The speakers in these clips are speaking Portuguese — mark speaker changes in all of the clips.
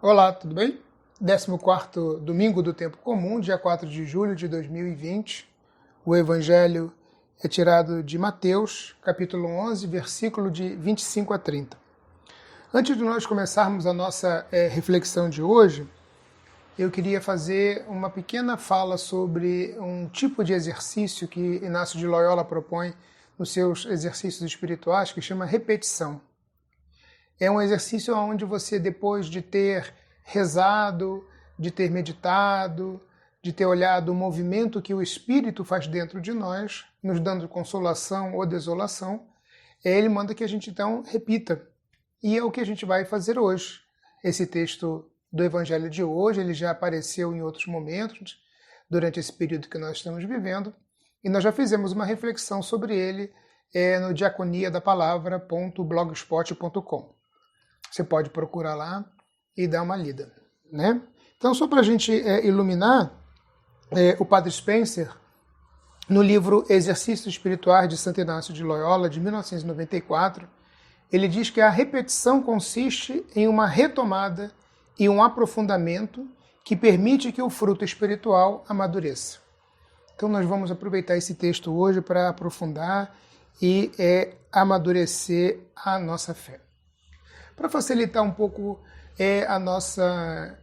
Speaker 1: Olá, tudo bem? 14º domingo do tempo comum, dia 4 de julho de 2020. O evangelho é tirado de Mateus, capítulo 11, versículo de 25 a 30. Antes de nós começarmos a nossa reflexão de hoje, eu queria fazer uma pequena fala sobre um tipo de exercício que Inácio de Loyola propõe nos seus exercícios espirituais, que chama repetição. É um exercício onde você, depois de ter rezado, de ter meditado, de ter olhado o movimento que o Espírito faz dentro de nós, nos dando consolação ou desolação, ele manda que a gente então repita. E é o que a gente vai fazer hoje. Esse texto do Evangelho de hoje, ele já apareceu em outros momentos, durante esse período que nós estamos vivendo, e nós já fizemos uma reflexão sobre ele no diaconiadapalavra.blogspot.com. Você pode procurar lá e dar uma lida, né? Então, só para a gente iluminar, o Padre Spencer, no livro Exercícios Espirituais de Santo Inácio de Loyola, de 1994, ele diz que a repetição consiste em uma retomada e um aprofundamento que permite que o fruto espiritual amadureça. Então, nós vamos aproveitar esse texto hoje para aprofundar e amadurecer a nossa fé. Para facilitar um pouco a nossa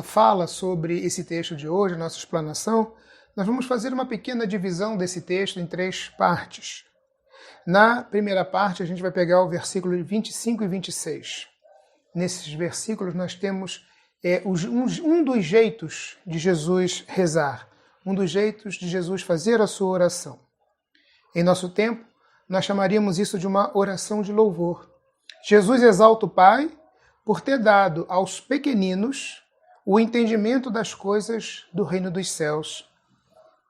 Speaker 1: fala sobre esse texto de hoje, a nossa explanação, nós vamos fazer uma pequena divisão desse texto em 3 partes. Na primeira parte, a gente vai pegar o versículo 25 e 26. Nesses versículos, nós temos um dos jeitos de Jesus rezar, um dos jeitos de Jesus fazer a sua oração. Em nosso tempo, nós chamaríamos isso de uma oração de louvor. Jesus exalta o Pai por ter dado aos pequeninos o entendimento das coisas do reino dos céus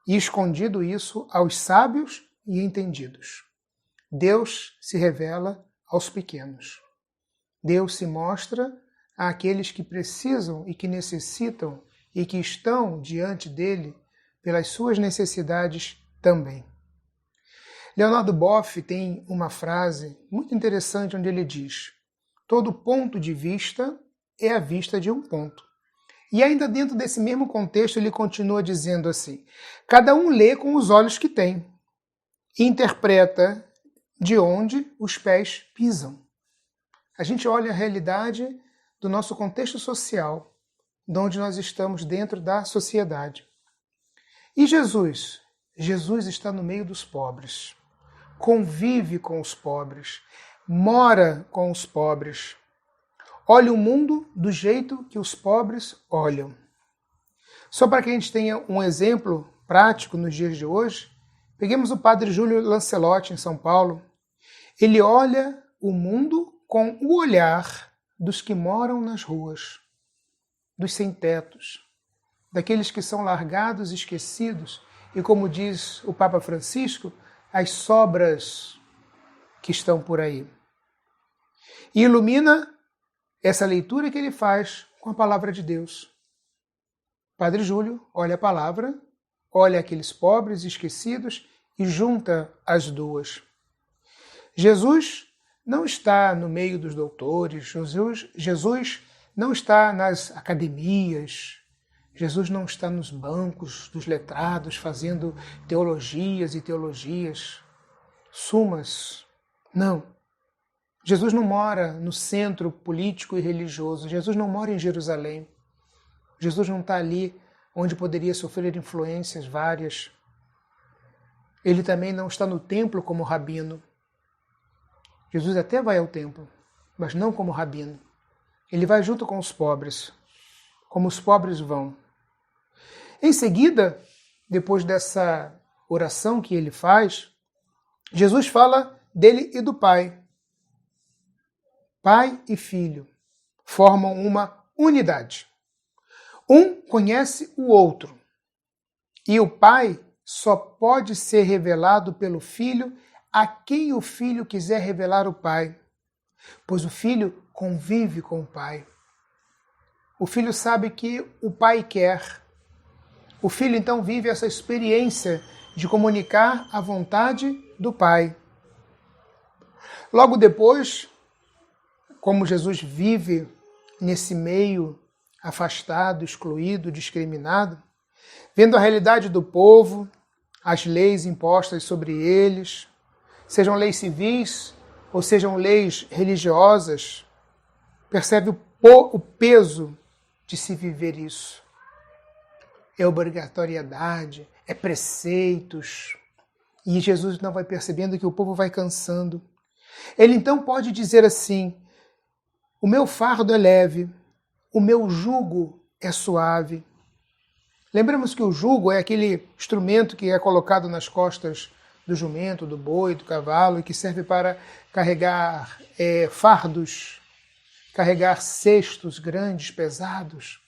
Speaker 1: e escondido isso aos sábios e entendidos. Deus se revela aos pequenos. Deus se mostra àqueles que precisam e que necessitam e que estão diante dele pelas suas necessidades também. Leonardo Boff tem uma frase muito interessante onde ele diz: todo ponto de vista é a vista de um ponto. E ainda dentro desse mesmo contexto ele continua dizendo assim: cada um lê com os olhos que tem e interpreta de onde os pés pisam. A gente olha a realidade do nosso contexto social, de onde nós estamos dentro da sociedade. E Jesus? Jesus está no meio dos pobres. Convive com os pobres, mora com os pobres, olha o mundo do jeito que os pobres olham. Só para que a gente tenha um exemplo prático nos dias de hoje, peguemos o Padre Júlio Lancelotti, em São Paulo. Ele olha o mundo com o olhar dos que moram nas ruas, dos sem-tetos, daqueles que são largados e esquecidos, e como diz o Papa Francisco, as sobras que estão por aí. E ilumina essa leitura que ele faz com a palavra de Deus. Padre Júlio olha a palavra, olha aqueles pobres esquecidos e junta as duas. Jesus não está no meio dos doutores, Jesus não está nas academias, Jesus não está nos bancos dos letrados fazendo teologias e teologias, sumas. Não. Jesus não mora no centro político e religioso. Jesus não mora em Jerusalém. Jesus não está ali onde poderia sofrer influências várias. Ele também não está no templo como rabino. Jesus até vai ao templo, mas não como rabino. Ele vai junto com os pobres, como os pobres vão. Em seguida, depois dessa oração que ele faz, Jesus fala dele e do Pai. Pai e Filho formam uma unidade. Um conhece o outro. E o Pai só pode ser revelado pelo Filho a quem o Filho quiser revelar o Pai. Pois o Filho convive com o Pai. O Filho sabe que o Pai quer. O Filho, então, vive essa experiência de comunicar a vontade do Pai. Logo depois, como Jesus vive nesse meio afastado, excluído, discriminado, vendo a realidade do povo, as leis impostas sobre eles, sejam leis civis ou sejam leis religiosas, percebe o peso de se viver isso. É obrigatoriedade, é preceitos. E Jesus não vai percebendo que o povo vai cansando. Ele então pode dizer assim: o meu fardo é leve, o meu jugo é suave. Lembramos que o jugo é aquele instrumento que é colocado nas costas do jumento, do boi, do cavalo, e que serve para carregar fardos, carregar cestos grandes, pesados.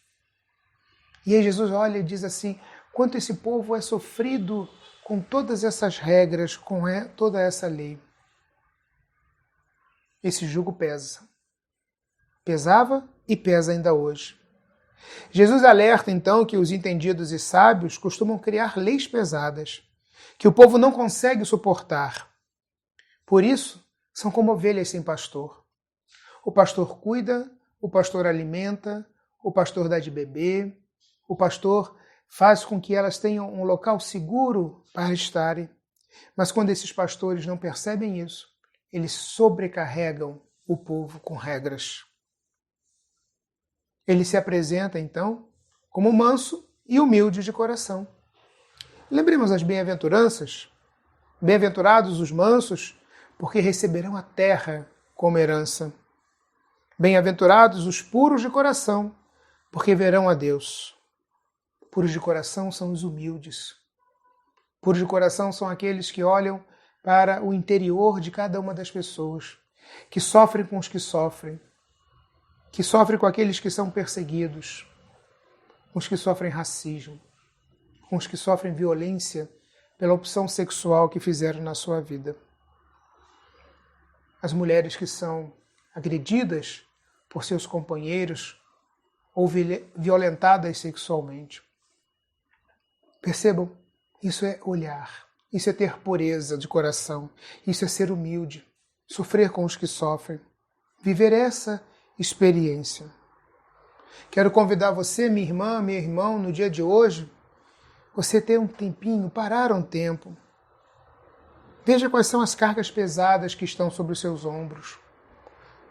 Speaker 1: E aí Jesus olha e diz assim: quanto esse povo é sofrido com todas essas regras, com toda essa lei. Esse jugo pesa. Pesava e pesa ainda hoje. Jesus alerta então que os entendidos e sábios costumam criar leis pesadas, que o povo não consegue suportar. Por isso, são como ovelhas sem pastor. O pastor cuida, o pastor alimenta, o pastor dá de beber, o pastor faz com que elas tenham um local seguro para estarem. Mas quando esses pastores não percebem isso, eles sobrecarregam o povo com regras. Ele se apresenta, então, como manso e humilde de coração. Lembremos as bem-aventuranças. Bem-aventurados os mansos, porque receberão a terra como herança. Bem-aventurados os puros de coração, porque verão a Deus. Puros de coração são os humildes. Puros de coração são aqueles que olham para o interior de cada uma das pessoas, que sofrem com os que sofrem com aqueles que são perseguidos, com os que sofrem racismo, com os que sofrem violência pela opção sexual que fizeram na sua vida. As mulheres que são agredidas por seus companheiros ou violentadas sexualmente. Percebam, isso é olhar, isso é ter pureza de coração, isso é ser humilde, sofrer com os que sofrem, viver essa experiência. Quero convidar você, minha irmã, meu irmão, no dia de hoje, você ter um tempinho, parar um tempo. Veja quais são as cargas pesadas que estão sobre os seus ombros.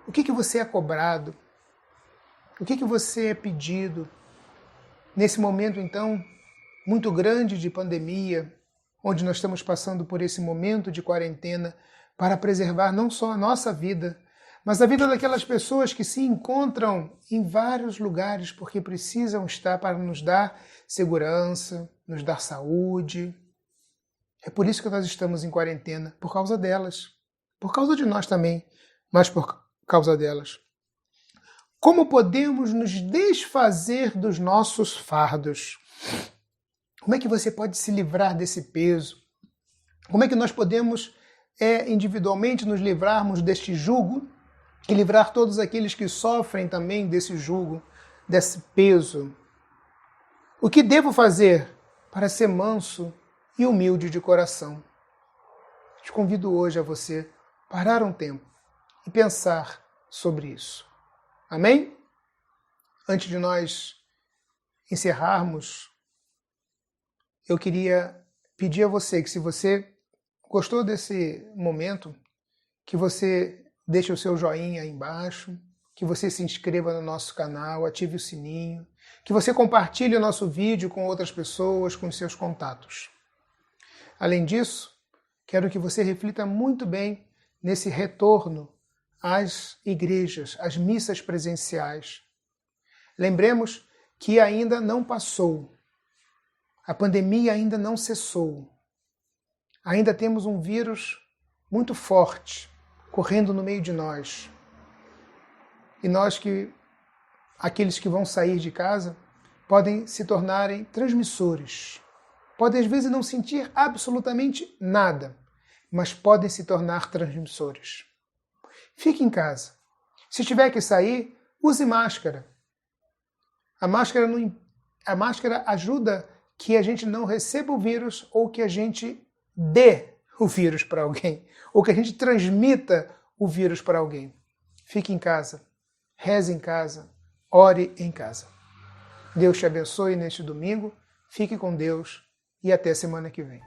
Speaker 1: O que você é cobrado? O que você é pedido? Nesse momento, então, muito grande de pandemia, onde nós estamos passando por esse momento de quarentena para preservar não só a nossa vida, mas a vida daquelas pessoas que se encontram em vários lugares porque precisam estar para nos dar segurança, nos dar saúde. É por isso que nós estamos em quarentena, por causa delas. Por causa de nós também, mas por causa delas. Como podemos nos desfazer dos nossos fardos? Como é que você pode se livrar desse peso? Como é que nós podemos individualmente nos livrarmos deste jugo e livrar todos aqueles que sofrem também desse jugo, desse peso? O que devo fazer para ser manso e humilde de coração? Te convido hoje a você parar um tempo e pensar sobre isso. Amém? Antes de nós encerrarmos, eu queria pedir a você que, se você gostou desse momento, que você deixe o seu joinha aí embaixo, que você se inscreva no nosso canal, ative o sininho, que você compartilhe o nosso vídeo com outras pessoas, com seus contatos. Além disso, quero que você reflita muito bem nesse retorno às igrejas, às missas presenciais. Lembremos que ainda não passou. A pandemia ainda não cessou. Ainda temos um vírus muito forte correndo no meio de nós. E aqueles que vão sair de casa, podem se tornarem transmissores. Podem às vezes não sentir absolutamente nada, mas podem se tornar transmissores. Fique em casa. Se tiver que sair, use máscara. A máscara ajuda que a gente não receba o vírus ou que a gente dê o vírus para alguém, ou que a gente transmita o vírus para alguém. Fique em casa, reze em casa, ore em casa. Deus te abençoe neste domingo, fique com Deus e até semana que vem.